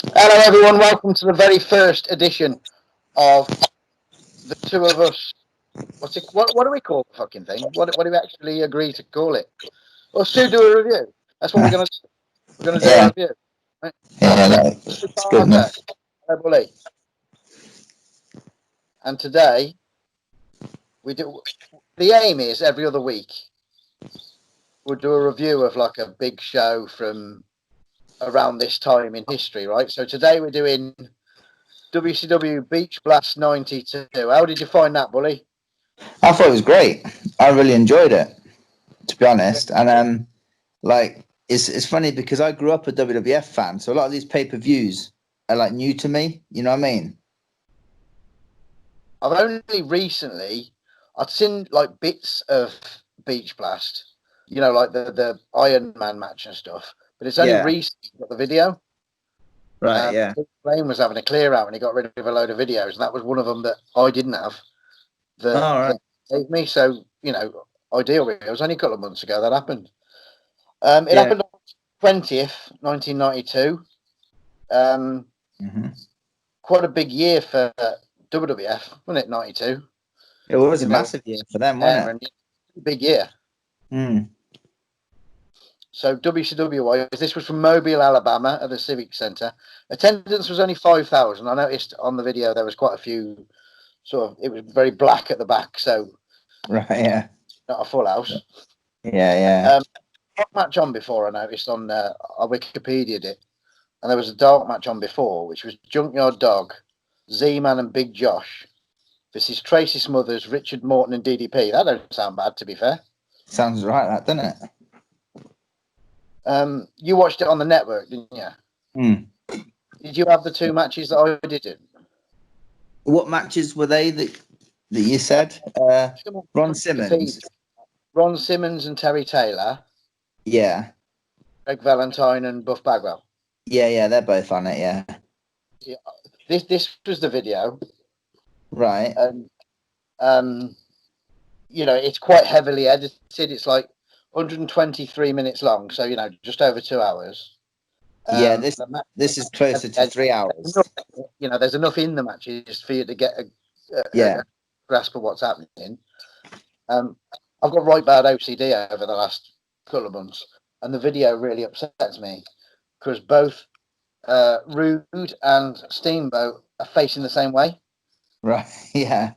Hello, everyone. Welcome to the very first edition of the two of us. What do we call the fucking thing? What do we actually agree to call it? Us two do a review. That's what we're gonna do. We're gonna do a Yeah, review. Right? yeah, that's good Okay. enough. Hello, Bully. And today we do. The aim is every other week we'll do a review of like a big show from around this time in history, right? So today we're doing WCW Beach Blast '92. How did you find that, Bully? I thought it was great. I really enjoyed it, to be honest. And like it's funny because I grew up a WWF fan, so a lot of these pay-per-views are like new to me. You know what I mean? I've only recently I'd seen like bits of Beach Blast, like the Iron Man match and stuff. But it's only Yeah. recently got the video. Right. Yeah. Blaine was having a clear out and he got rid of a load of videos, and that was one of them that I didn't have. That All right. that gave me so ideal. It was only a couple of months ago that happened. It Yeah. happened on 20th, 1992. Um, hmm Quite a big year for WWF, wasn't it? 92. It was You a know, massive year for them, wasn't and big year. it? Mm. So WCW wise, this was from Mobile, Alabama, at the Civic Center. Attendance was only 5,000. I noticed on the video there was quite a few it was very black at the back, so Right. Yeah. not a full house. Yeah. Yeah. Um, dark match on before I noticed on I Wikipedia'd it, and there was a dark match on before, which was Junkyard Dog, Z-Man, and Big Josh. This is Tracy Smothers, Richard Morton, and DDP. That don't sound bad, to be fair. Sounds right, that doesn't it? You watched it on the network, didn't you? Mm. Did you have the two matches that I didn't? What matches were they that you said? Ron Simmons. Ron Simmons and Terry Taylor. Yeah. Greg Valentine and Buff Bagwell. Yeah. They're both on it. Yeah. This was the video, Right. and it's quite heavily edited. It's like 123 minutes long, so just over 2 hours. Yeah, this is closer to 3 hours. There's enough in the matches for you to get Yeah. a grasp of what's happening. I've got right bad OCD over the last couple of months, and the video really upsets me because both Rude and Steamboat are facing the same way. Right. Yeah.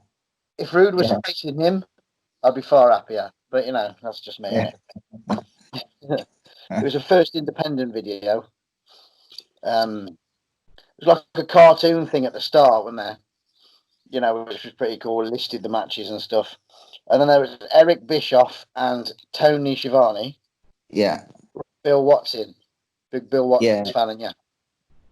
If Rude was facing him, I'd be far happier. But that's just me. Yeah. It was a first independent video. It was like a cartoon thing at the start, wasn't there? Which was pretty cool. Listed the matches and stuff. And then there was Eric Bischoff and Tony Schiavone. Yeah. Bill Watson. Big Bill Watson fan, and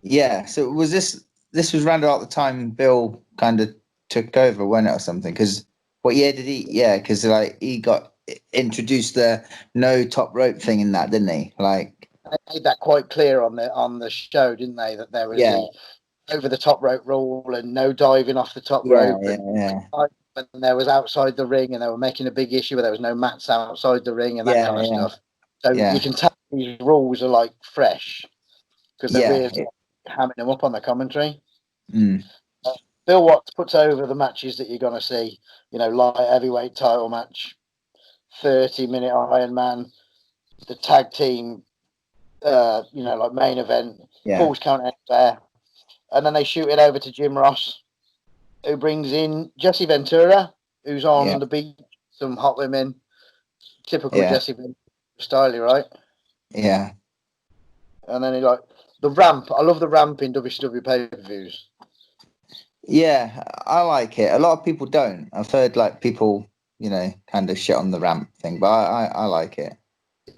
Yeah. So was this was round about the time Bill kind of took over, wasn't it, or something? Because what year did he? Yeah, because like he got introduced the no top rope thing in that, didn't he? Like they made that quite clear on the show, didn't they? That there was the over the top rope rule and no diving off the top rope. And there was outside the ring, and they were making a big issue where there was no mats outside the ring and that kind of stuff. So you can tell these rules are like fresh because they're really hamming them up on the commentary. Mm. Bill Watts puts over the matches that you're going to see, light heavyweight title match, 30-minute Iron Man, the tag team, like main event, Falls Count Anywhere. And then they shoot it over to Jim Ross, who brings in Jesse Ventura, who's on the beach, some hot women, typical Jesse Ventura style, right? Yeah. And then the ramp. I love the ramp in WCW pay-per-views. Yeah, I like it. A lot of people don't. I've heard like people, kind of shit on the ramp thing, but I like it.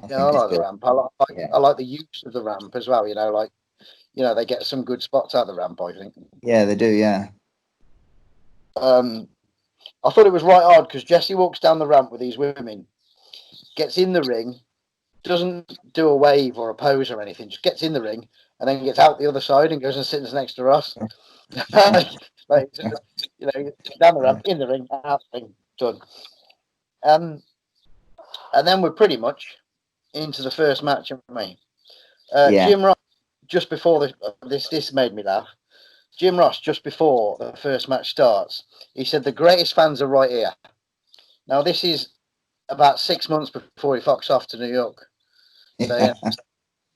I like the ramp. I like the use of the ramp as well. They get some good spots out of the ramp, I think. Yeah, they do. Yeah. I thought it was right hard because Jesse walks down the ramp with these women, gets in the ring, doesn't do a wave or a pose or anything, just gets in the ring and then gets out the other side and goes and sits next to us. Like, down the ramp, in the ring, out the ring, done. And then we're pretty much into the first match of me. Jim Ross just before this made me laugh. Jim Ross, just before the first match starts, he said the greatest fans are right here. Now this is about 6 months before he fucks off to New York. So yeah,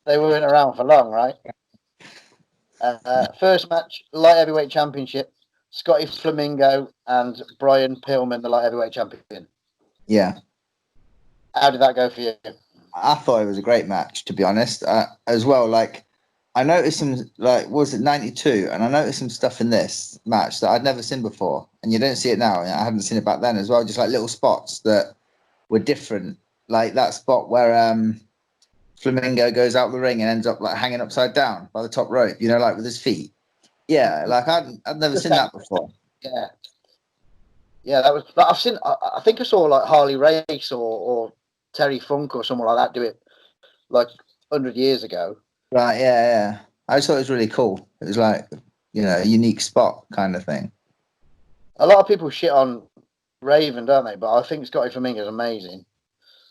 they weren't around for long, right? First match, light heavyweight championship. Scotty Flamingo and Brian Pillman, the light heavyweight champion. Yeah. How did that go for you? I thought it was a great match, to be honest. As well, like I noticed some, like, was it 92? And I noticed some stuff in this match that I'd never seen before, and you don't see it now. And I hadn't seen it back then as well. Just like little spots that were different, like that spot where Flamingo goes out the ring and ends up like hanging upside down by the top rope, you know, like with his feet. Yeah, like I'd never seen that before. Yeah, yeah, that was. Like, I've seen. I think I saw like Harley Race or Terry Funk or someone like that do it like 100 years ago. Right? Yeah, yeah. I just thought it was really cool. It was like, you know, a unique spot kind of thing. A lot of people shit on Raven, don't they? But I think Scotty Flamingo is amazing.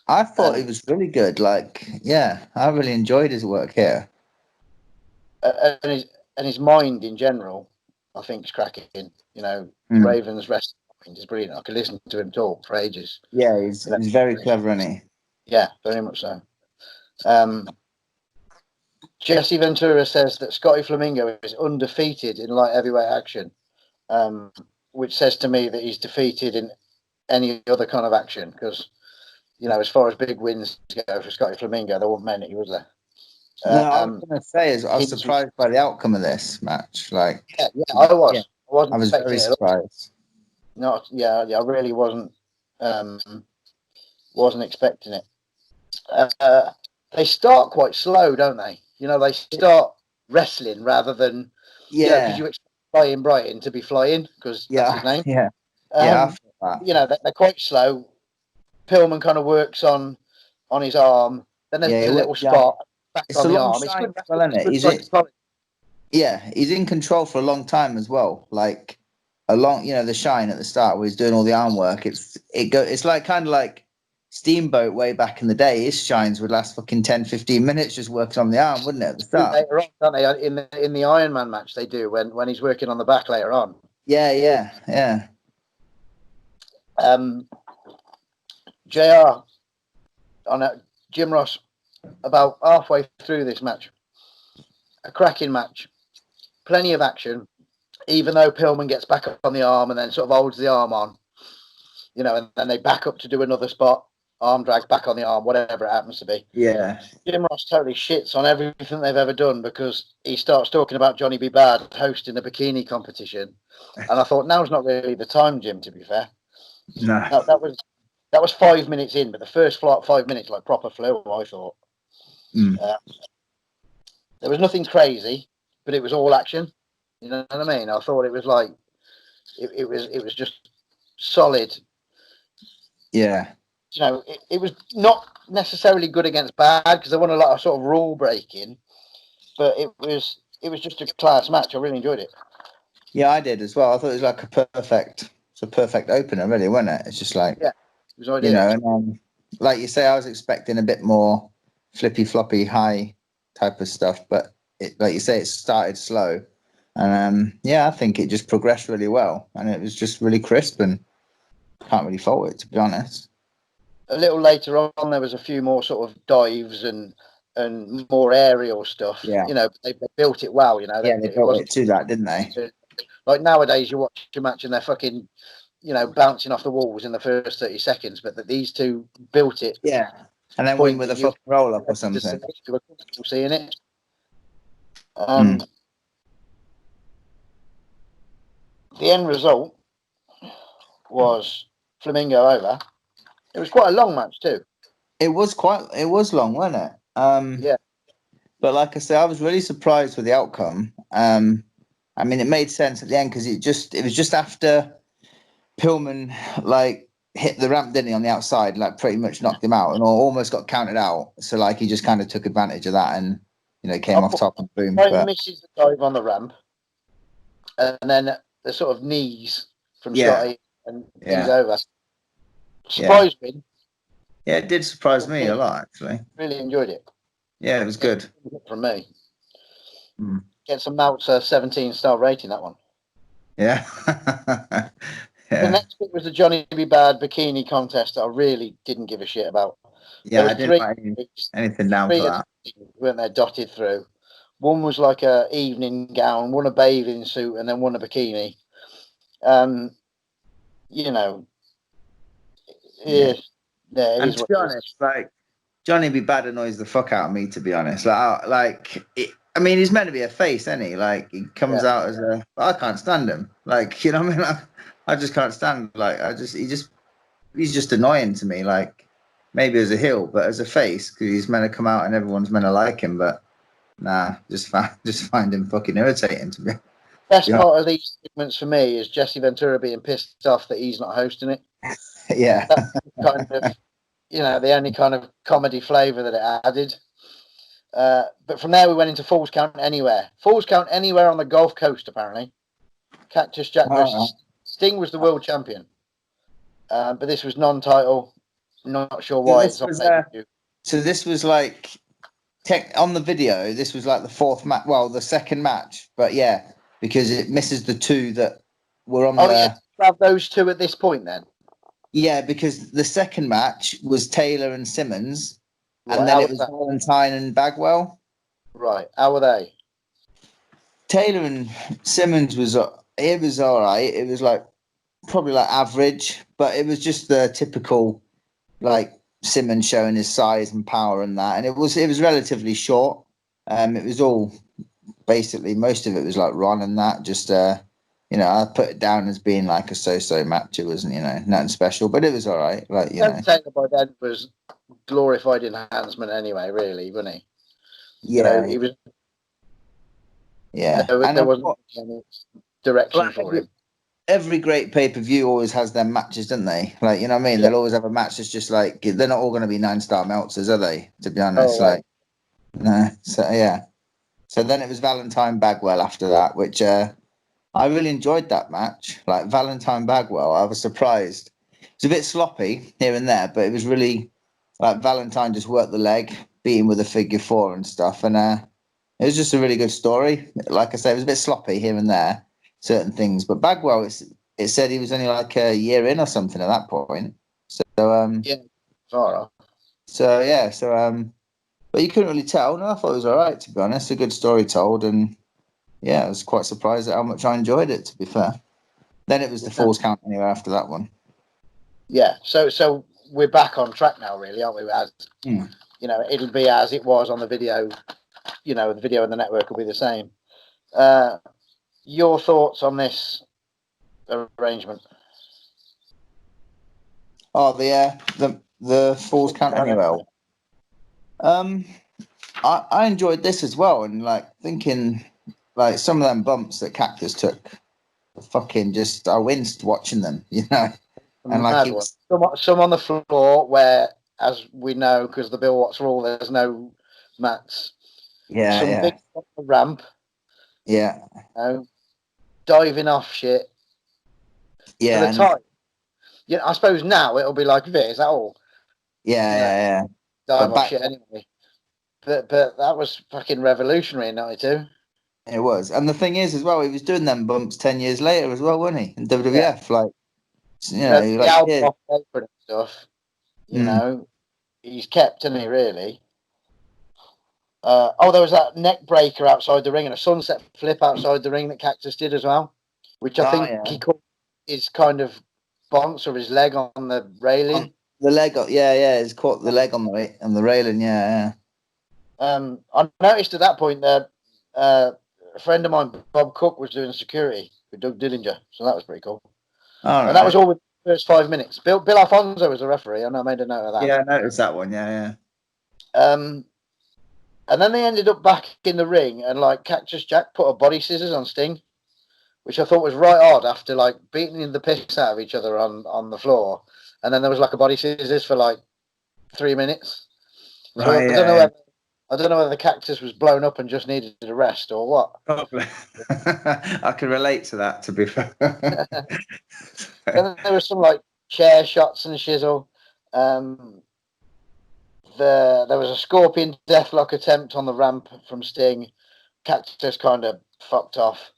I thought it was really good. Like, yeah, I really enjoyed his work here. And his mind in general, I think, is cracking. You know, Raven's wrestling mind is brilliant. I could listen to him talk for ages. Yeah, he's very clever, isn't he? Yeah, very much so. Jesse Ventura says that Scotty Flamingo is undefeated in light heavyweight action, which says to me that he's defeated in any other kind of action because, you know, as far as big wins go for Scotty Flamingo, there weren't many, was there? No, I was going to say is I was surprised by the outcome of this match. Like, yeah, I was. Yeah. I was very surprised. I really wasn't. Wasn't expecting it. They start quite slow, don't they? You know, they start wrestling rather than because you expect Flying Brighton to be flying because that's his name. Yeah, you know, they're quite slow. Pillman kind of works on his arm. Then there's a little spot back on the arm. It's good, isn't it? He's in control for a long time as well. Like the shine at the start where he's doing all the arm work. It's like kind of like Steamboat way back in the day. His shines would last fucking 10, 15 minutes just working on the arm, wouldn't it? At the start. Later on, don't they? In the Iron Man match, they do when he's working on the back later on. Yeah. JR on Jim Ross about halfway through this match. A cracking match. Plenty of action, even though Pillman gets back up on the arm and then sort of holds the arm on, you know, and then they back up to do another spot, arm drags back on the arm, whatever it happens to be. Yeah. Jim Ross totally shits on everything they've ever done because he starts talking about Johnny B. Bad hosting a bikini competition. And I thought, now's not really the time, Jim, to be fair. No. That was 5 minutes in, but the first 5 minutes, like proper flow, I thought. There was nothing crazy, but it was all action. You know what I mean? I thought it was like it was just solid. Yeah. You know, it was not necessarily good against bad because there wasn't a lot of sort of rule breaking, but it was just a class match. I really enjoyed it. Yeah, I did as well. I thought it was like a perfect opener, really, wasn't it? It's just like, yeah, it was ideal. You know, and like you say, I was expecting a bit more flippy floppy high type of stuff, but like you say, it started slow. And I think it just progressed really well, and it was just really crisp, and can't really fault it, to be honest. A little later on, there was a few more sort of dives and more aerial stuff. Yeah, you know, they built it well. You know, they built it to that, didn't they? Like nowadays, you watch a match and they're fucking, you know, bouncing off the walls in the first 30 seconds, but that these two built it. Yeah, and then win with a fucking roll up or something. Seeing it. The end result was Flamingo over. It was quite a long match too. It was long, wasn't it? Yeah. But like I said, I was really surprised with the outcome. I mean, it made sense at the end because it was just after Pillman like hit the ramp, didn't he, on the outside, like pretty much knocked him out and almost got counted out. So like he just kind of took advantage of that and, you know, came off top and boom. Misses the dive on the ramp, and then the sort of knees from Scotty and things over. Surprised me. Yeah, it did surprise me a lot, actually. Really enjoyed it. Yeah, it was good. From me. Gets a Meltzer 17-star rating, that one. Yeah. The next bit was the Johnny B. Bad bikini contest that I really didn't give a shit about. Yeah, I didn't write anything down for that. Weren't they dotted through? One was like a evening gown, one a bathing suit, and then one a bikini. You know, yeah. And to be honest, like Johnny B. Bad annoys the fuck out of me. To be honest, I mean, he's meant to be a face, isn't he? Like he comes out as a. I can't stand him. Like you know what I mean? I just can't stand. Like he's just annoying to me. Like maybe as a heel, but as a face, because he's meant to come out and everyone's meant to like him. But nah, just find him fucking irritating to me. Best part of these segments for me is Jesse Ventura being pissed off that he's not hosting it. Yeah, that's kind of, the only kind of comedy flavour that it added. But from there we went into Falls Count Anywhere. Falls Count Anywhere on the Gulf Coast, apparently. Cactus Jack versus Sting was the world champion. But this was non-title. Not sure why. So this was like on the video. This was like the fourth match. Well, the second match. But yeah, because it misses the two that were on. Yeah, have those two at this point then. Yeah, because the second match was Taylor and Simmons, and then it was Valentine and Bagwell. Right. How were they? Taylor and Simmons was all right. It was like probably like average, but it was just the typical like Simmons showing his size and power and that, and it was relatively short. It was all basically most of it was like Ron and that. Just I put it down as being like a so-so match. It wasn't nothing special, but it was all right. Like Taylor by then was glorified enhancement anyway, really, wasn't he? Yeah, he was. Yeah, there wasn't any direction for him. Every great pay-per-view always has their matches, don't they? Like, you know what I mean? Yeah. They'll always have a match that's just like, they're not all going to be 9-star Meltzers, are they? To be honest, no. So, yeah. So then it was Valentine Bagwell after that, which I really enjoyed that match. Like, Valentine Bagwell, I was surprised. It's a bit sloppy here and there, but it was really, like, Valentine just worked the leg, beat him with a figure four and stuff. And it was just a really good story. Like I say, it was a bit sloppy here and there. Certain things, but Bagwell, it said he was only like a year in or something at that point. So but you couldn't really tell. No, I thought it was all right, to be honest. A good story told, and yeah, I was quite surprised at how much I enjoyed it. To be fair, then it was the Falls Count Anywhere after that one. Yeah, so we're back on track now, really, aren't we? As it'll be as it was on the video. The video and the network will be the same. Your thoughts on this arrangement? Oh, the Falls Count Anywhere. I enjoyed this as well, and like thinking like some of them bumps that Cactus took, fucking just I winced watching them, And like some on the floor where, as we know, because the Bill Watts rule, there's no mats. Yeah, some big on the ramp. Yeah. Diving off shit. Yeah. For the time. Yeah, I suppose now it'll be like this. Is that all? Yeah. Dive off shit anyway. But that was fucking revolutionary in '92. It was, and the thing is, as well, he was doing them bumps 10 years later as well, wasn't he? In WWF, the album off paper and stuff. He's kept, isn't he? Really. There was that neck breaker outside the ring and a sunset flip outside the ring that Cactus did as well, which I think he caught his kind of bonks or his leg on the railing. The leg, he's caught the leg on the railing, yeah. I noticed at that point that a friend of mine, Bob Cook, was doing security with Doug Dillinger, so that was pretty cool. And that was all with the first 5 minutes. Bill Alfonso was the referee, and I made a note of that. Yeah, I noticed that one, yeah. And then they ended up back in the ring, and like Cactus Jack put a body scissors on Sting, which I thought was right odd after like beating the piss out of each other on the floor, and then there was like a body scissors for like 3 minutes. So right, I don't know whether the Cactus was blown up and just needed a rest or what. Probably. I can relate to that, to be fair. Then there was some like chair shots and shizzle. There was a scorpion deathlock attempt on the ramp from Sting. Cactus kind of fucked off.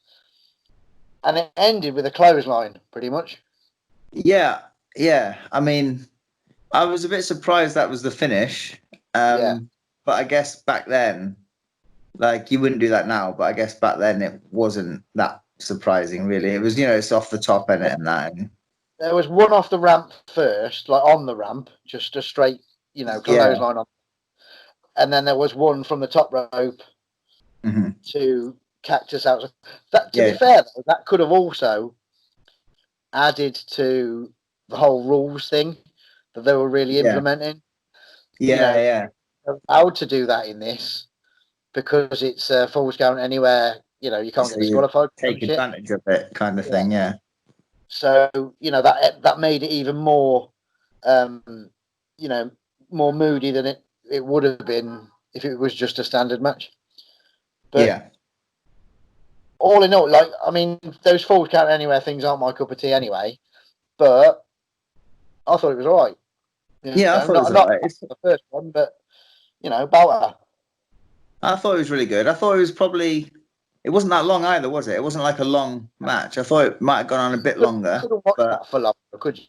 And it ended with a clothesline, pretty much. Yeah. I mean, I was a bit surprised that was the finish. Yeah. But I guess back then, like, you wouldn't do that now, but I guess back then it wasn't that surprising, really. It was, it's off the top and that. And There was one off the ramp first, like on the ramp, just a straight, clothesline on. And then there was one from the top rope to Cactus out. That, to be fair, though, that could have also added to the whole rules thing that they were really implementing. Allowed to do that in this because it's Falls Count Anywhere. You can't get disqualified. Take advantage of it, kind of thing. Yeah. So that made it even more, more moody than it would have been if it was just a standard match. But all in all, those Falls Count Anywhere things aren't my cup of tea anyway. But I thought it was all right. I thought it was all right. Not the first one, but Balter. I thought it was really good. I thought it was probably. It wasn't that long either, was it? It wasn't like a long match. I thought it might have gone on a bit longer. You couldn't watch that for long, could you?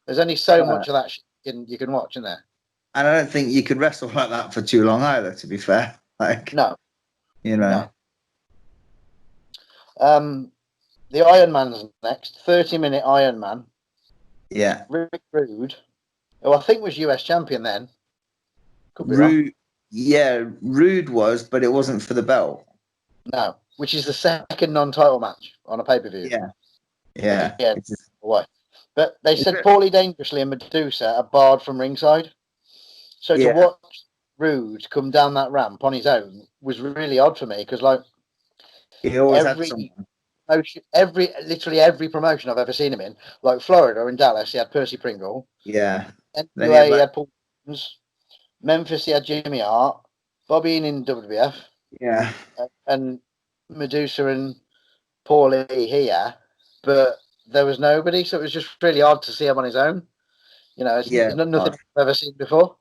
There's only so much of that shit you can watch in there. And I don't think you could wrestle like that for too long either, to be fair. No. No. The Iron Man's next. 30-minute Iron Man. Yeah. Rick Rude, who I think was US champion then. Could be Rude. Wrong. Yeah, Rude was, but it wasn't for the belt. No, which is the second non-title match on a pay-per-view. Yeah. But they said Paulie Dangerously and Medusa are barred from ringside. So to watch Rude come down that ramp on his own was really odd for me because, he always had someone. Literally every promotion I've ever seen him in, like Florida and Dallas, he had Percy Pringle. Yeah. NWA, he had Paul Jones. Memphis, he had Jimmy Hart. Bobby in WWF. Yeah. And Medusa and Paulie here, but there was nobody, so it was just really odd to see him on his own. It's nothing I've ever seen before.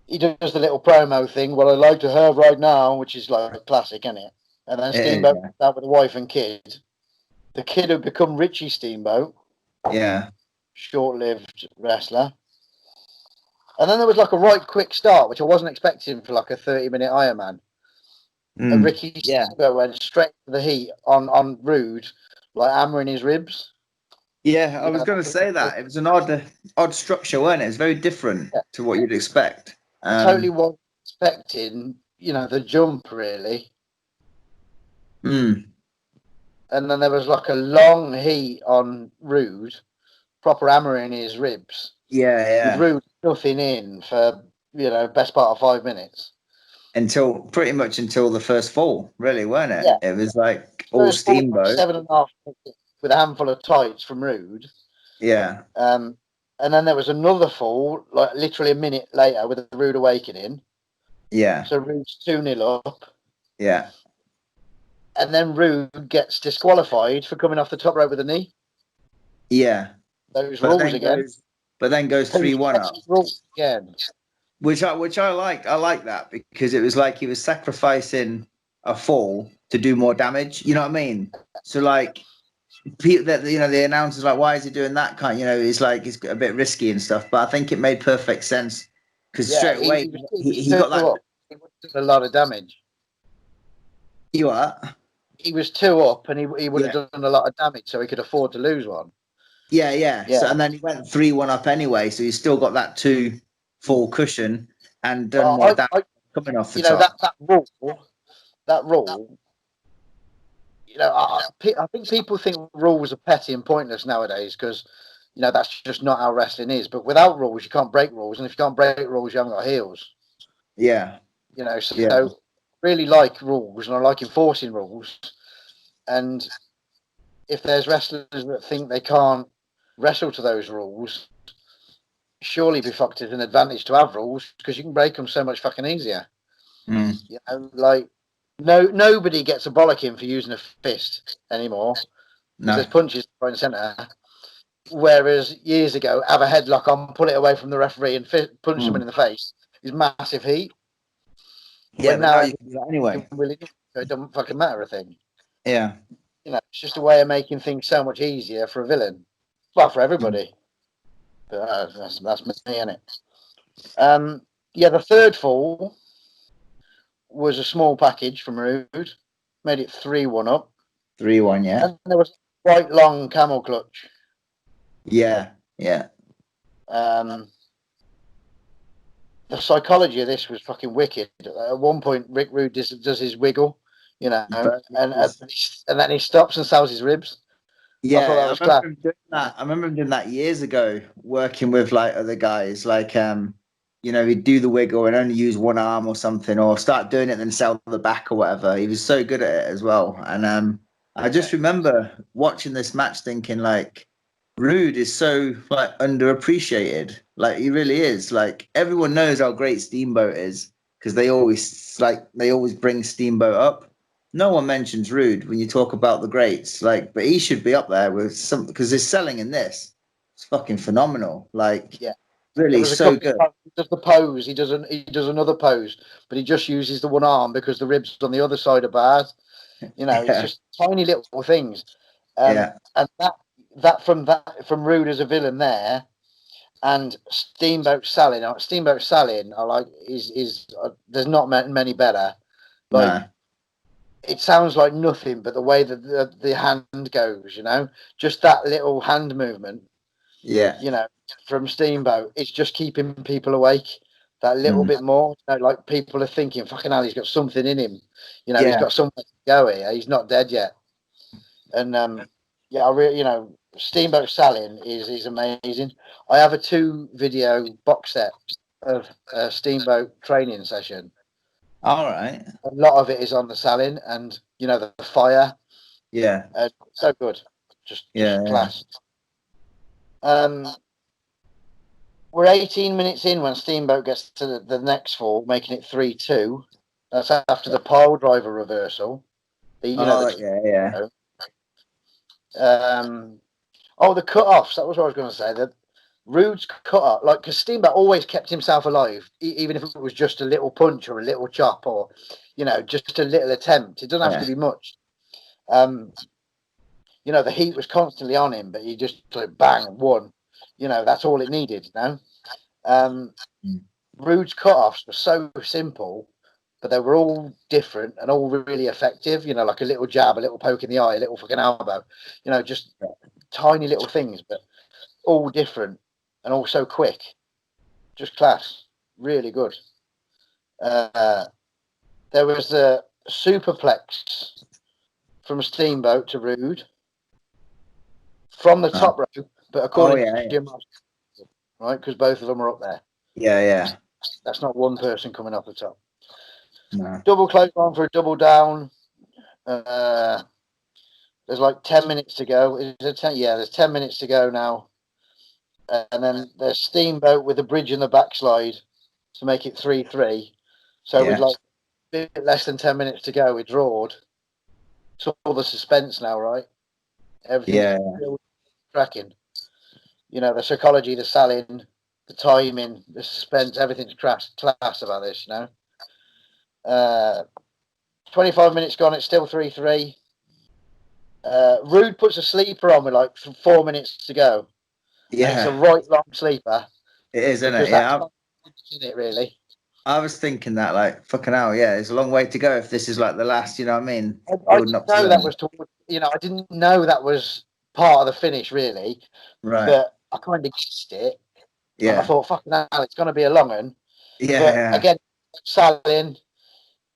He does the little promo thing, what I like to have right now, which is like a classic, isn't it? And then Steamboat out with a wife and kid. The kid had become Richie Steamboat. Yeah. Short-lived wrestler. And then there was like a right quick start, which I wasn't expecting for like a 30-minute Iron Man. And Ricky Steamboat went straight to the heat on Rude, like hammering his ribs. Yeah, I was going to say that. It was an odd structure, wasn't it? It's very different to what you'd expect. I totally wasn't expecting, the jump, really. And then there was like a long heat on Rude, proper hammering his ribs. Yeah. With Rude nothing in for, best part of 5 minutes. Pretty much until the first fall, really, weren't it? Yeah. It was like all Steamboat. 7.5 minutes with a handful of tights from Rude. Yeah. And then there was another fall, like literally a minute later with a Rude awakening. Yeah. So Rude's 2-0 up. Yeah. And then Rude gets disqualified for coming off the top rope with a knee. Yeah. Those rules again. But then goes 3-1 up. Rules again. Which I like. I like that because it was like he was sacrificing a fall to do more damage. You know what I mean? So like, people that the announcers like, why is he doing that kind? It's like it's a bit risky and stuff. But I think it made perfect sense because straight away he got that. He would have done a lot of damage. You what? He was 2 up, and he would have done a lot of damage, so he could afford to lose one. Yeah. So, and then he went 3-1 up anyway, so he's still got that 2 full cushion and done more damage coming off the top. That rule. I think people think rules are petty and pointless nowadays because, that's just not how wrestling is. But without rules, you can't break rules, and if you can't break rules, you haven't got heels. Yeah. So really like rules, and I like enforcing rules. And if there's wrestlers that think they can't wrestle to those rules, surely be fucked as an advantage to have rules because you can break them so much fucking easier. Nobody gets a bollocking for using a fist anymore. No. There's punches right and centre. Whereas years ago, have a headlock on, pull it away from the referee and punch someone in the face is massive heat. Yeah, When but now now you can do that anyway. really, so it doesn't fucking matter a thing. Yeah. You know, it's just a way of making things so much easier for a villain. Well, for everybody. But that's me, innit? Yeah, the third fall was a small package from Rude. Made it 3-1 up. 3-1, yeah. And there was a quite long camel clutch. Yeah, yeah. The psychology of this was fucking wicked. At one point, Rick Rude does his wiggle, you know, and then he stops and sells his ribs. I thought that was class. Him doing that. I remember him doing that years ago, working with like other guys. Like, you know, he'd do the wiggle and only use one arm or something, or start doing it and then sell the back or whatever. He was so good at it as well. And I just remember watching this match, thinking like, Rude is so like underappreciated. Like he really is. Like everyone knows how great Steamboat is because they always bring Steamboat up. No one mentions Rude when you talk about the greats. Like, but he should be up there with some because his selling in this is fucking phenomenal. Like, Yeah, there really was a so couple. good. He does the pose. He does another pose, but he just uses the one arm because the ribs on the other side are bad. You know, it's Yeah, just tiny little things. yeah, And that from Rude as a villain there, and Steamboat Salin, I like is there's not many better. Like no, it sounds like nothing, but the way that the hand goes, you know, just that little hand movement, yeah, you know, from Steamboat, it's just keeping people awake. That little bit more, you know, like people are thinking, "Fucking hell, he's got something in him." You know, he's yeah. got something to go here. He's not dead yet. And yeah, you know, Steamboat Salin is amazing. I have a 2-video box set of Steamboat training session. All right. A lot of it is on the Salin, and you know the fire, Yeah, so good, just yeah, yeah. class. Um, we're 18 minutes in when Steamboat gets to the next fall, making it 3-2. That's after the pile driver reversal. Oh, yeah, yeah, The cut-offs. That was what I was going to say. The Rude's cut-off, like, because Steamboat always kept himself alive, even if it was just a little punch or a little chop or, you know, just a little attempt. It doesn't have to be much. You know, the heat was constantly on him, but he just like bang, won. You know, that's all it needed. You know, Rude's cut-offs were so simple, but they were all different and all really effective. You know, like a little jab, a little poke in the eye, a little fucking elbow. You know, just tiny little things, but all different and all so quick. Just class, really good. There was the superplex from Steamboat to Rude from the top rope, but according to Jim, right, because both of them are up there. Yeah, yeah. That's not one person coming off the top. No. Double clothesline for a double down. There's like 10 minutes to go. Is it 10? Yeah, there's 10 minutes to go now. And then there's Steamboat with a bridge in the backslide to make it 3-3. So with like a bit less than 10 minutes to go, we're drawed. It's all the suspense now, right? Everything's still tracking. You know, the psychology, the selling, the timing, the suspense, everything's class about this, you know. 25 minutes gone, it's still 3-3. Rude puts a sleeper on with like 4 minutes to go. Yeah. And it's a right long sleeper. It is, isn't it? Yeah. Isn't it, really? I was thinking that, like, fucking hell, yeah, it's a long way to go if this is like the last, you know what I mean? I didn't know that was towards, you know, I didn't know that was part of the finish, really. Right. But I kind of guessed it. Yeah. And I thought, fucking hell, it's going to be a long one. Yeah. But yeah. again, selling,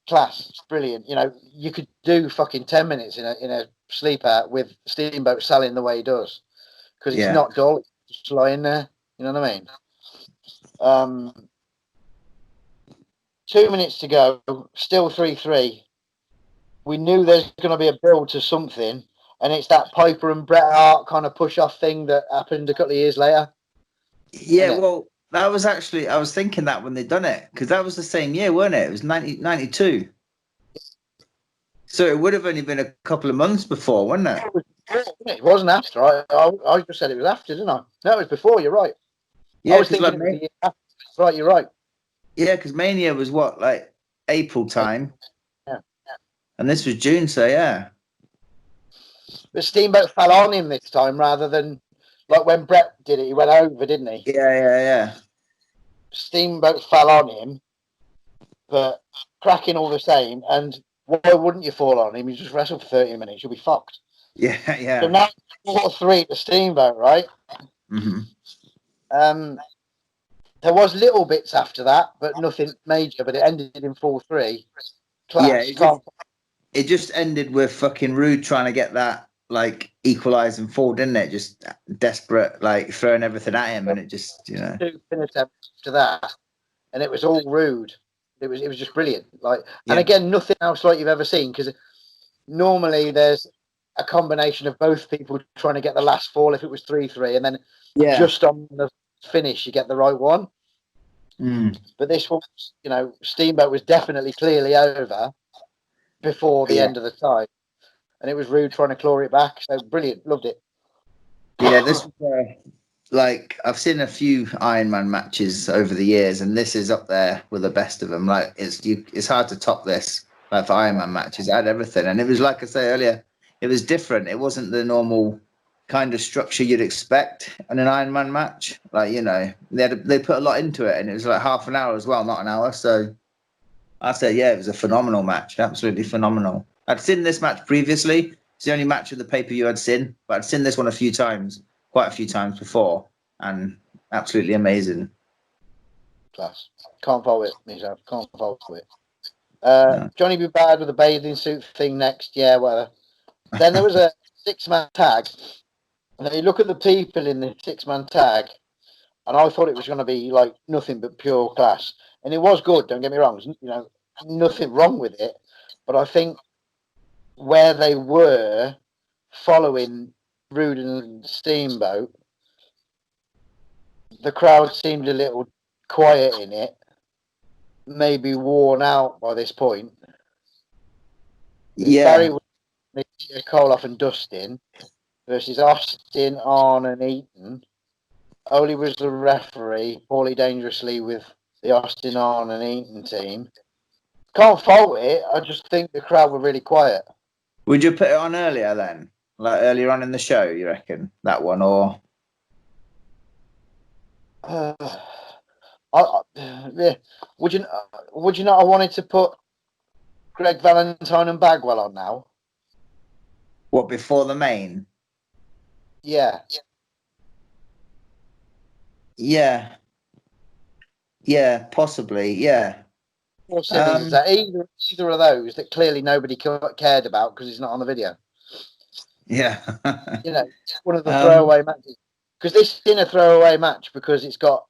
class, brilliant. You know, you could do fucking 10 minutes in a sleeper with Steamboat selling the way he does. Because it's not dull, it's just lying there. You know what I mean? 2 minutes to go, still 3-3. We knew there's going to be a build to something, and it's that Piper and Bret Hart kind of push-off thing that happened a couple of years later. Yeah, well, that was actually, I was thinking that when they done it, because that was the same year, weren't it? It was 92. So it would have only been a couple of months before, wasn't it? It wasn't after. I just said it was after, didn't I? No, it was before. You're right. Yeah, I was thinking it was the year after. Right, you're right. Yeah, because Mania was what, like April time. Yeah. And this was June, so yeah. But Steamboat fell on him this time rather than like when Brett did it. He went over, didn't he? Yeah. Steamboat fell on him, but cracking all the same. And why wouldn't you fall on him? You just wrestled for 30 minutes. You'll be fucked. Yeah. So now 4-3 to Steamboat, right? Mm-hmm. There was little bits after that, but nothing major. But it ended in 4-3. Class. Yeah, it just ended with fucking Rude trying to get that like equalize and fall, didn't it? Just desperate, like throwing everything at him, and it just 2 pin attempts after that, and it was all Rude. It was just brilliant. Like, and again, nothing else like you've ever seen, because normally there's a combination of both people trying to get the last fall if it was 3-3, and then just on the finish you get the right one. But this was, Steamboat was definitely clearly over before the end of the time, and it was Rude trying to claw it back. So brilliant, loved it. Yeah, this was like I've seen a few Iron Man matches over the years, and this is up there with the best of them. Like it's hard to top this. Like for Iron Man matches, it had everything, and it was like I say earlier, it was different. It wasn't the normal kind of structure you'd expect in an Iron Man match. Like they put a lot into it, and it was like half an hour as well, not an hour. So I said, yeah, it was a phenomenal match, absolutely phenomenal. I'd seen this match previously. It's the only match of the pay-per-view I'd seen, but I'd seen this one quite a few times before, and absolutely amazing. Class. Can't fault it, myself. Can't fault it. No. Jonny be bad with the bathing suit thing next. Yeah, whatever. Then there was a 6-man tag. And then you look at the people in the 6-man tag, and I thought it was going to be like nothing but pure class. And it was good, don't get me wrong. Nothing wrong with it. But I think where they were following Rude and Steamboat, the crowd seemed a little quiet in it, maybe worn out by this point. Yeah. Barry was Koloff and Dustin versus Austin, Arn, and Eaton. Oli was the referee, Paulie dangerously with the Austin, Arn, and Eaton team. Can't fault it. I just think the crowd were really quiet. Would you put it on earlier then? Like earlier on in the show, you reckon? That one, or? Yeah. Would you not have wanted to put Greg Valentine and Bagwell on now? What, before the main? Yeah. Yeah, possibly. Yeah. Or silly is that either of those that clearly nobody cared about because it's not on the video. Yeah. One of the throwaway matches. Because this isn't a throwaway match because it's got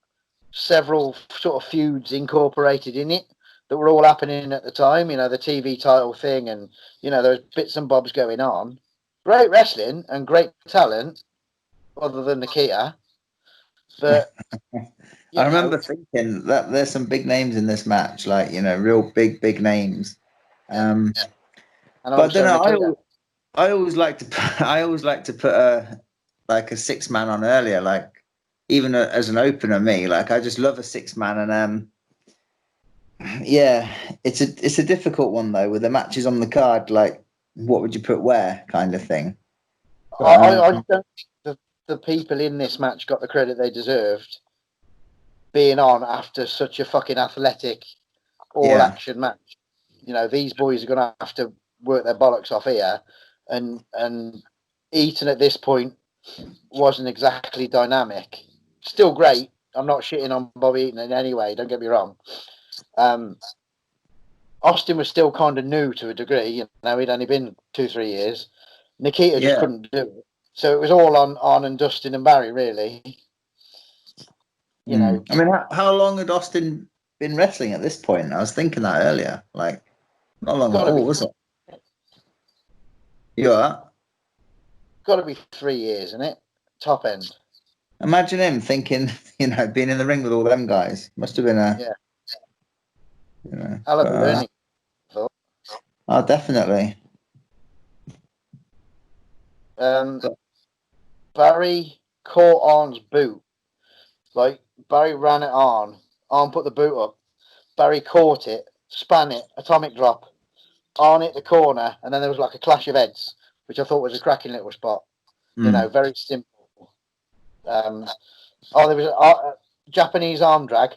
several sort of feuds incorporated in it that were all happening at the time. The TV title thing, and there's bits and bobs going on. Great wrestling and great talent, other than Nikita. But I remember thinking that there's some big names in this match, like real big names. But then I always like to put a 6-man on earlier, like even as an opener. Me, like I just love a 6-man, and yeah, it's a difficult one though with the matches on the card. Like, what would you put where, kind of thing. I don't think the people in this match got the credit they deserved, being on after such a fucking athletic, all-action match. These boys are going to have to work their bollocks off here, and Eaton at this point wasn't exactly dynamic. Still great. I'm not shitting on Bobby Eaton in any way, don't get me wrong. Austin was still kind of new to a degree. He'd only been 2-3 years. Nikita just couldn't do it. So it was all on and Dustin and Barry, really. I mean, how long had Austin been wrestling at this point? I was thinking that earlier. Like, not long at all, was it? You are? Got to be 3 years, isn't it? Top end. Imagine him thinking, being in the ring with all them guys. Must have been a... Hell of a learning. Oh, definitely. Barry caught Arn's boot. Like, Barry ran it on. Arn put the boot up. Barry caught it span it, atomic drop, Arn hit the corner, and then there was like a clash of heads, which I thought was a cracking little spot. You know, very simple. There was a Japanese arm drag.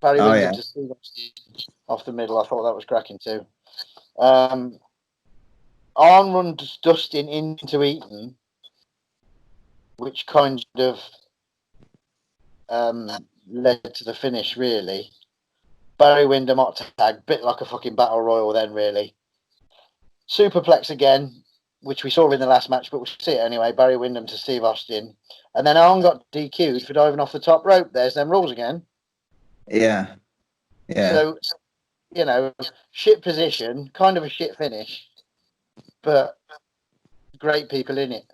Barry Windham to Steve off the middle. I thought that was cracking too. Arn runs Dustin into Eaton, which kind of led to the finish, really. Barry Windham hot tag, bit like a fucking battle royal then, really. Superplex again, which we saw in the last match, but we'll see it anyway. Barry Windham to Steve Austin. And then Arn got DQ'd for diving off the top rope. There's them rules again. Yeah. Yeah. So, you know, shit position, kind of a shit finish, but great people in it.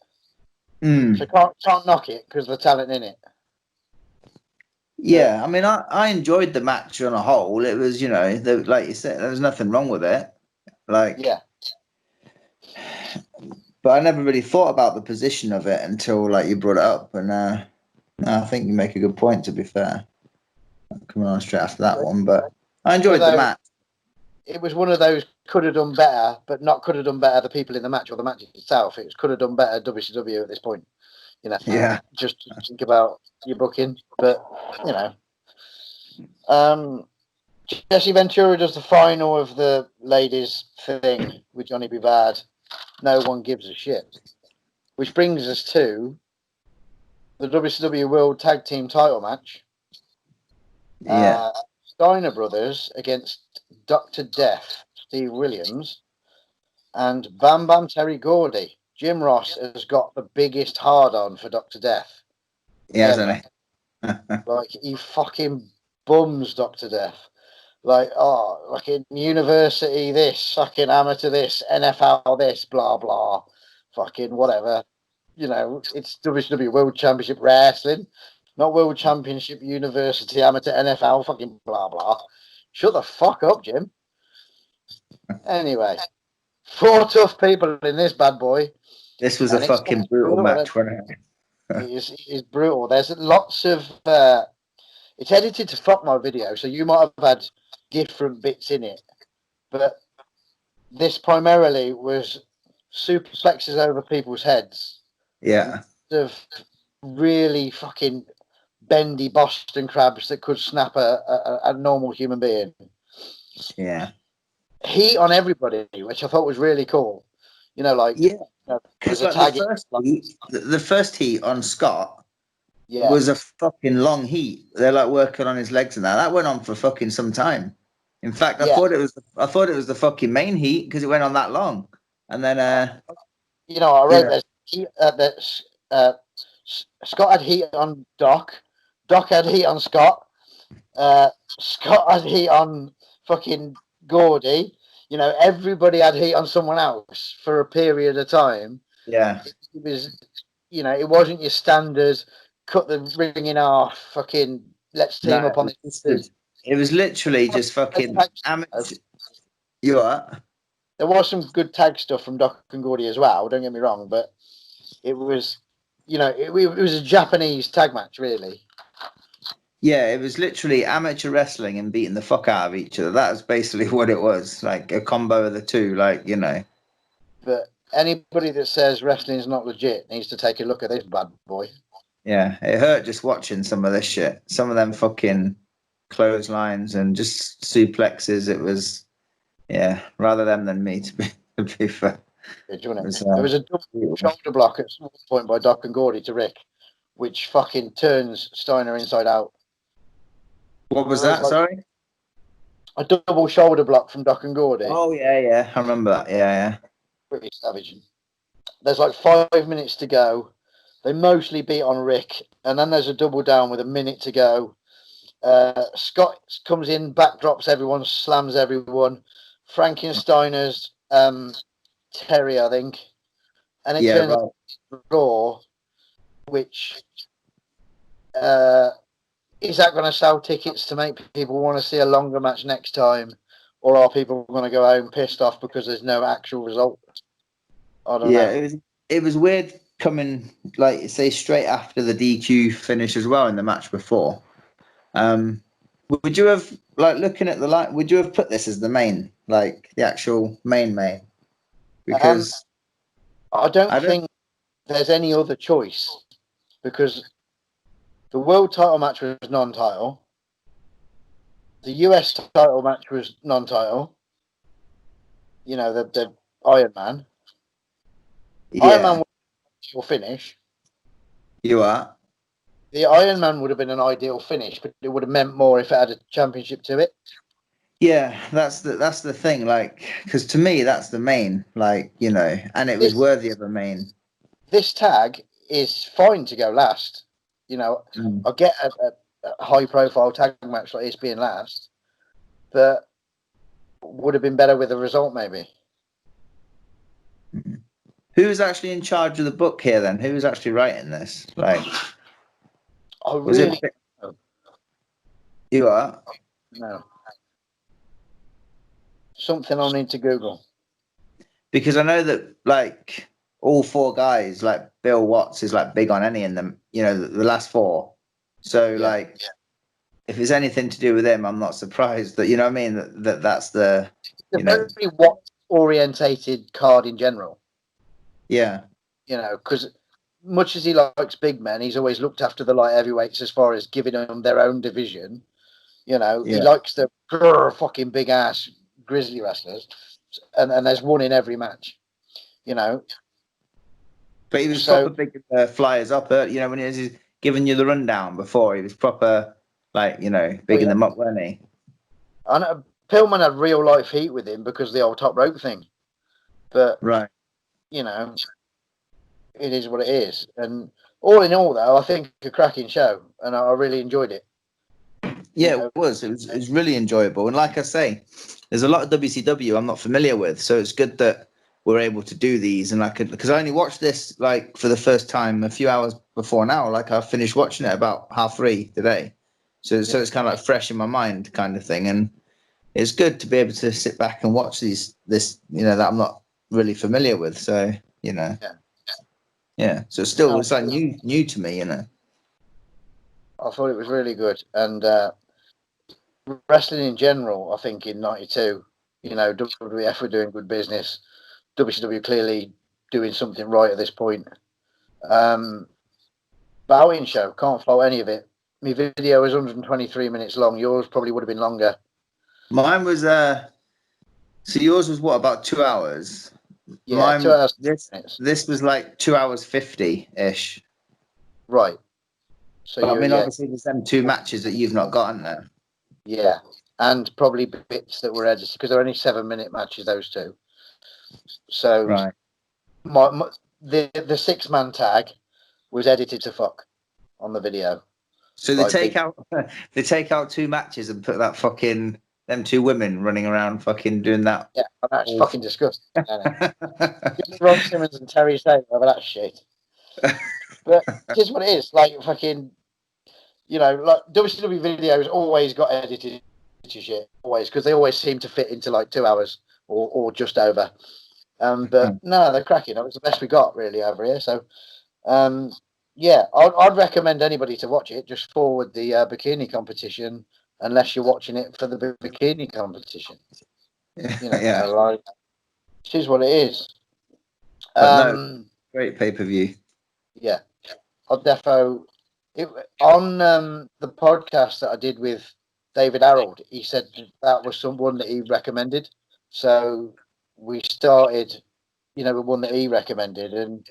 So can't knock it because of the talent in it. Yeah, I mean, I enjoyed the match on a whole. It was, you know, like you said, there was nothing wrong with it. Like, yeah. But I never really thought about the position of it until like you brought it up, and I think you make a good point. To be fair, coming on straight after that one, but I enjoyed the match. It was one of those could have done better, but not could have done better the people in the match or the match itself. It could have done better WCW at this point. You know, just think about your booking, but you know, Jesse Ventura does the final of the ladies thing with Johnny B. Bad. No one gives a shit, which brings us to the WCW World Tag Team Title match. Yeah, Steiner Brothers against Dr. Death, Steve Williams, and Bam Bam Terry Gordy. Jim Ross has got the biggest hard-on for Dr. Death. Yeah, hasn't he? Like, he fucking bums Dr. Death. Like, like in university this, fucking amateur this, NFL this, blah, blah, fucking whatever. You know, it's WCW World Championship Wrestling, not World Championship University Amateur NFL, fucking blah, blah. Shut the fuck up, Jim. Anyway, 4 tough people in this bad boy. This was a fucking brutal match, wasn't it? It is brutal. There's lots of... it's edited to fuck my video, so you might have had different bits in it. But this primarily was superplexes over people's heads. Yeah. Of really fucking bendy Boston crabs that could snap a normal human being. Yeah. Heat on everybody, which I thought was really cool. You know, like... Yeah. Because like the first heat on Scott was a fucking long heat. They're like working on his legs and that went on for fucking some time. In fact, I thought it was the fucking main heat because it went on that long. And then you know, I read that Scott had heat on Doc had heat on Scott Scott had heat on fucking Gordy. You know, everybody had heat on someone else for a period of time. Yeah. It was, you know, it wasn't your standard cut the ring in half, fucking let's team up on this. It was literally just fucking amateur. You what? There was some good tag stuff from Doc and Gordy as well, don't get me wrong, but it was, you know, it was a Japanese tag match, really. Yeah, it was literally amateur wrestling and beating the fuck out of each other. That was basically what it was, like a combo of the two, like, you know. But anybody that says wrestling is not legit needs to take a look at this bad boy. Yeah, it hurt just watching some of this shit. Some of them fucking clotheslines and just suplexes. It was, yeah, rather them than me, to be fair. There was a double shoulder block at some point by Doc and Gordy to Rick, which fucking turns Steiner inside out. What was that? Sorry? A double shoulder block from Doc and Gordy. Oh, yeah. I remember that. Yeah. Pretty savage. There's like 5 minutes to go. They mostly beat on Rick. And then there's a double down with a minute to go. Scott comes in, backdrops everyone, slams everyone. Frankensteiner's Terry, I think. And it turns out Raw, which... is that going to sell tickets to make people want to see a longer match next time? Or are people going to go home pissed off because there's no actual result? I don't know. Yeah, it was weird coming, like, say, straight after the DQ finish as well in the match before. Would you have like looking at the line? Would you have put this as the main, like the actual main? Um, Because I don't I don't. think there's any other choice because the world title match was non-title. The US title match was non-title. You know, the Iron Man. Iron Man Yeah, will finish. you are. The Iron Man would have been an ideal finish, but it would have meant more if it had a championship to it. Yeah, that's the thing. Like, because to me, that's the main. Like, you know, and it was This worthy of a main. this tag is fine to go last. You know, Mm. I get a high-profile tag match like this being last, but would have been better with a result maybe. Who's actually in charge of the book here then? Who's actually writing this? Like, I was it really you are? no something I'll need to Google. Because I know that like all four guys, like Bill Watts is like big on any in them, you know, the last four. So Yeah, like if it's anything to do with him, I'm not surprised that you know what I mean, that's the it's you a know, very what orientated card in general. yeah. You know, because much as he likes big men, he's always looked after the light heavyweights as far as giving them their own division. You know, he Yeah. likes the fucking big ass grizzly wrestlers, and there's one in every match. You know, But he was so proper big flyers up, you know, when he was giving you the rundown before, he was proper like, you know, oh bigging yeah, them up, weren't he? and Pillman had real life heat with him because of the old top rope thing. But Right. you know, it is what it is. And all in all, though, I think a cracking show, and I really enjoyed it. You Yeah, it know, was. It was really enjoyable. And like I say, there's a lot of WCW I'm not familiar with, so it's good that we're able to do these. And like, because I only watched this like for the first time a few hours before now. Like I finished watching it about 3:30 today, so yeah. it's kind of like fresh in my mind, kind of thing. And it's good to be able to sit back and watch this, you know, that I'm not really familiar with. So you know, Yeah. yeah. So it's like new to me, you know. I thought it was really good, and wrestling in general. I think in '92, you know, WWF were doing good business. WCW clearly doing something right at this point. Um, Bowing show, can't fault any of it. My video is 123 minutes long. Yours probably would have been longer. Mine was so yours was what, about 2 hours? Yeah, 2 hours minutes. This was like 2 hours 50 ish. Right. So But I you, mean, yeah, obviously, there's them two matches that you've not gotten there. yeah, and probably bits that were edited because they're only 7 minute matches. Those two. So Right. the 6 man tag was edited to fuck on the video So by Big. they take out two matches and put that fucking them two women running around fucking doing that. Yeah, that's All... fucking disgusting. Give me Ron Simmons and Terry Taylor over that shit. But here's what it is: like fucking, you know, like WCW videos always got edited to shit, always, because they always seem to fit into like 2 hours or just over. But no, they're cracking. That was the best we got really over here. So, yeah, I'd recommend anybody to watch it. Just forward the bikini competition, unless you're watching it for the bikini competition. You know, Yeah, like it is what it is. but no, great pay per view. Yeah, I'll defo it on the podcast that I did with David Harold. He said that was someone that he recommended. So we started, you know, with one that he recommended, and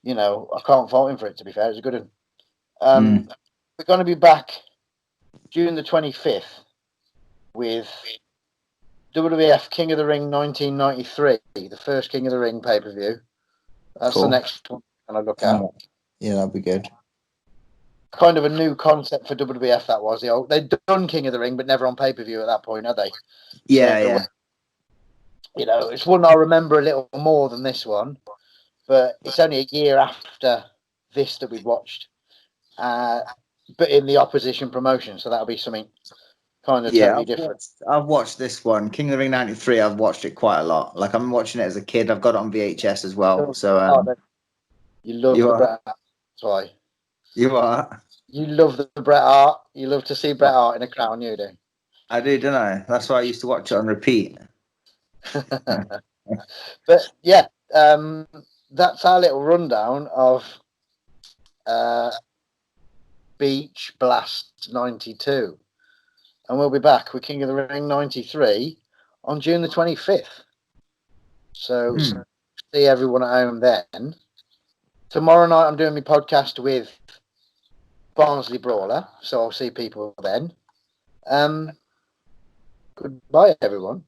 you know, I can't fault him for it. To be fair, it's a good one. We're going to be back June the 25th with WWF King of the Ring 1993, the first King of the Ring pay per view. That's Cool. the next one I look at. Yeah, that'd be good. Kind of a new concept for WWF. That was they'd done King of the Ring, but never on pay per view at that point, had they? Yeah, So, yeah. you know, it's one I remember a little more than this one, but it's only a year after this that we've watched, but in the opposition promotion, so that'll be something kind of Yeah, totally different. I've watched this one, King of the Ring '93. I've watched it quite a lot. Like I'm watching it as a kid. I've got it on VHS as well. So You love you the are brand, that's why. you are. You love the Bret Hart. You love to see Bret Hart in a crown, you do. I do, don't I? That's why I used to watch it on repeat. But yeah, that's our little rundown of Beach Blast 92. And we'll be back with King of the Ring 93 on June the 25th. So see everyone at home then. Tomorrow night I'm doing my podcast with Barnsley Brawler, so I'll see people then. Goodbye, everyone.